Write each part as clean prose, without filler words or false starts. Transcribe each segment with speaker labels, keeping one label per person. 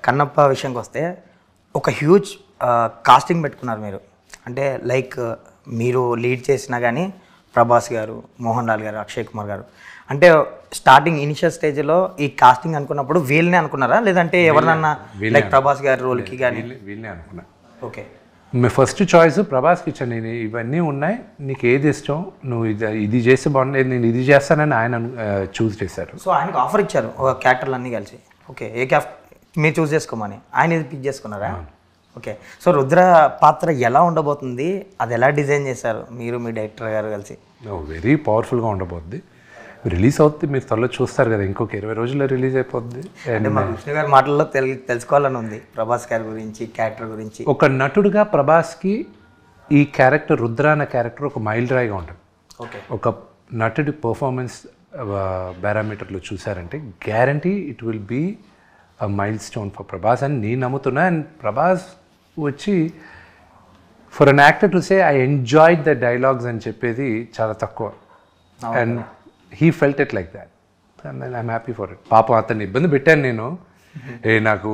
Speaker 1: కన్నప్ప విషయంకి వస్తే ఒక huge casting పెట్టుకున్నారు మీరు. అంటే లైక్ మీరు లీడ్ చేసినా కానీ ప్రభాస్ గారు, మోహన్ లాల్ గారు, అక్షయ్ కుమార్ గారు, అంటే స్టార్టింగ్ ఇనిషియల్ స్టేజ్లో ఈ కాస్టింగ్ అనుకున్నప్పుడు వీళ్ళనే అనుకున్నారా, లేదంటే ఎవరినన్నా లైక్ ప్రభాస్ గారి రోల్కి కానీ?
Speaker 2: వీళ్ళనే అనుకున్నా.
Speaker 1: ఓకే,
Speaker 2: మీ ఫస్ట్ చాయిస్ ప్రభాస్కి ఇచ్చాను. నేను ఇవన్నీ ఉన్నాయి, నీకు ఏది ఇష్టం, నువ్వు ఇది చేస్తే బాగుండేది, నేను ఇది చేస్తానని ఆయన చూస్ చేశారు.
Speaker 1: సో ఆయనకు ఆఫర్ ఇచ్చారు ఒక క్యారెక్టర్లు అన్నీ కలిసి. ఓకే, ఏ మీరు చూస్ చేసుకోమని ఆయన ఇది పిక్ చేసుకున్నారా? ఓకే, సో రుద్ర పాత్ర ఎలా ఉండబోతుంది, అది ఎలా డిజైన్ చేశారు మీరు మీ డైరెక్టర్ గారు కలిసి?
Speaker 2: వెరీ పవర్ఫుల్గా ఉండబోద్ది. రిలీజ్ అవుతుంది, మీరు త్వరలో చూస్తారు కదా, ఇంకొక 20 రోజుల్లో రిలీజ్ అయిపోద్ది.
Speaker 1: అంటే మా విష్ణు గారి మాటల్లో తెలుసుకోవాలని ఉంది ప్రభాస్ గారి గురించి, క్యారెక్టర్ గురించి.
Speaker 2: ఒక నటుడుగా ప్రభాస్కి ఈ క్యారెక్టర్, రుద్ర అనే క్యారెక్టర్ ఒక మైల్ రాయిగా ఉంటుంది.
Speaker 1: ఓకే,
Speaker 2: ఒక నటుడి పర్ఫార్మెన్స్ పారామీటర్లు చూసారంటే guarantee it will be a milestone for Prabhas అని నేను నమ్ముతున్నా. అండ్ ప్రభాస్ వచ్చి for an actor to say I enjoyed the dialogues అని చెప్పేది చాలా తక్కువ. And he felt it like that and I'm happy for it. పాపం అతన్ని ఇబ్బంది పెట్టాను నేను, నాకు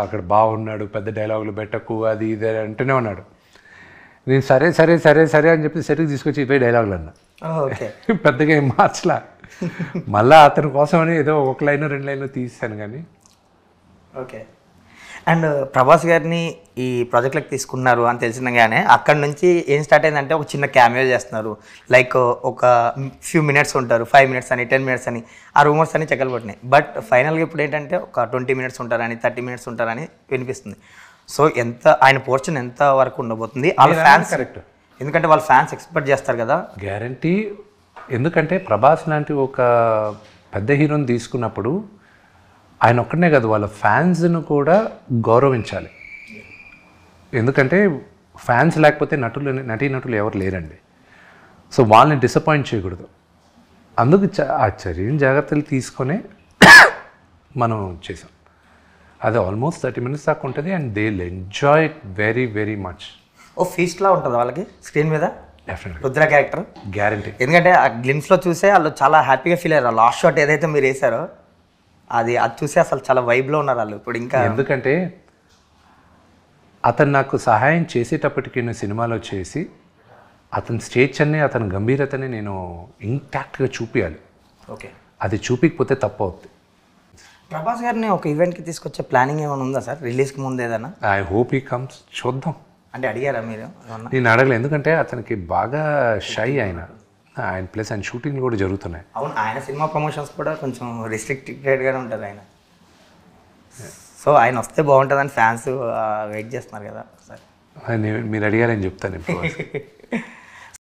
Speaker 2: అక్కడ బాగున్నాడు, పెద్ద డైలాగులు పెట్టకు, అది ఇది అంటూనే ఉన్నాడు. నేను సరే సరే సరే సరే అని చెప్పి సెట్కి తీసుకొచ్చి ఇవే డైలాగులు అన్నా. పెద్దగా ఏం మార్చలా. మళ్ళీ అతని కోసమని ఏదో ఒక లైన్ 2 లైన్లు తీసాను కానీ.
Speaker 1: ఓకే, అండ్ ప్రభాస్ గారిని ఈ ప్రాజెక్ట్లోకి తీసుకున్నారు అని తెలిసినగానే అక్కడ నుంచి ఏం స్టార్ట్ అయిందంటే ఒక చిన్న క్యామియో చేస్తున్నారు, లైక్ ఒక ఫ్యూ మినిట్స్ ఉంటారు, 5 minutes అని 10 minutes అని, ఆ రూమర్స్ అన్ని చెక్కలు పట్టినాయి. బట్ ఫైనల్గా ఇప్పుడు ఏంటంటే ఒక 20 minutes ఉంటారని, 30 minutes ఉంటారని వినిపిస్తుంది. సో ఎంత ఆయన పోర్షన్ ఎంత వరకు ఉండబోతుంది వాళ్ళ ఫ్యాన్స్?
Speaker 2: కరెక్ట్,
Speaker 1: ఎందుకంటే వాళ్ళ ఫ్యాన్స్ ఎక్స్పెక్ట్ చేస్తారు కదా.
Speaker 2: గ్యారంటీ. ఎందుకంటే ప్రభాస్ లాంటి ఒక పెద్ద హీరోని తీసుకున్నప్పుడు ఆయన ఒక్కడనే కాదు, వాళ్ళ ఫ్యాన్స్ను కూడా గౌరవించాలి. ఎందుకంటే ఫ్యాన్స్ లేకపోతే నటీనటులు ఎవరు లేరండి. సో వాళ్ళని డిసప్పాయింట్ చేయకూడదు. అందుకు ఆ చర్యని జాగ్రత్తలు తీసుకొని మనం చేసాం. అది ఆల్మోస్ట్ 30 minutes దాకా ఉంటుంది. And they will enjoy it very very much.
Speaker 1: ఓ ఫీస్ట్లా ఉంటుంది వాళ్ళకి స్క్రీన్ మీద
Speaker 2: డెఫినెట్లీ
Speaker 1: రుద్ర క్యారెక్టర్
Speaker 2: గ్యారంటీ.
Speaker 1: ఎందుకంటే ఆ గ్లిమ్స్లో చూసే వాళ్ళు చాలా హ్యాపీగా ఫీల్ అయ్యారు. లాస్ట్ షాట్ ఏదైతే మీరు వేసారో అది చూసి అసలు చాలా వైబ్లో ఉన్నారు వాళ్ళు ఇప్పుడు. ఇంకా ఎందుకంటే
Speaker 2: అతను నాకు సహాయం చేసేటప్పటికి నేను సినిమాలో చేసి అతని స్టేజ్ అన్ని, అతని గంభీరతని నేను ఇంటాక్ట్గా చూపించాలి.
Speaker 1: ఓకే,
Speaker 2: అది చూపించకపోతే తప్పు అవుతుంది.
Speaker 1: ప్రభాస్ గారిని ఒక ఈవెంట్కి తీసుకొచ్చే ప్లానింగ్ ఏమైనా ఉందా సార్, రిలీజ్కి ముందు ఏదైనా?
Speaker 2: I hope he comes. చూద్దాం.
Speaker 1: అంటే అడిగారా మీరు?
Speaker 2: నేను అడగలేదు, ఎందుకంటే అతనికి బాగా షై ఆయన ప్లస్ ఆయన షూటింగ్ కూడా జరుగుతున్నాయి.
Speaker 1: అవును, ఆయన సినిమా ప్రమోషన్స్ కూడా కొంచెం రిస్ట్రిక్టెడ్గానే ఉంటుంది ఆయన. సో ఆయన వస్తే బాగుంటుందని ఫ్యాన్స్ వెయిట్ చేస్తున్నారు కదా సార్.
Speaker 2: మీరు అడిగారని చెప్తాను ఇప్పుడు.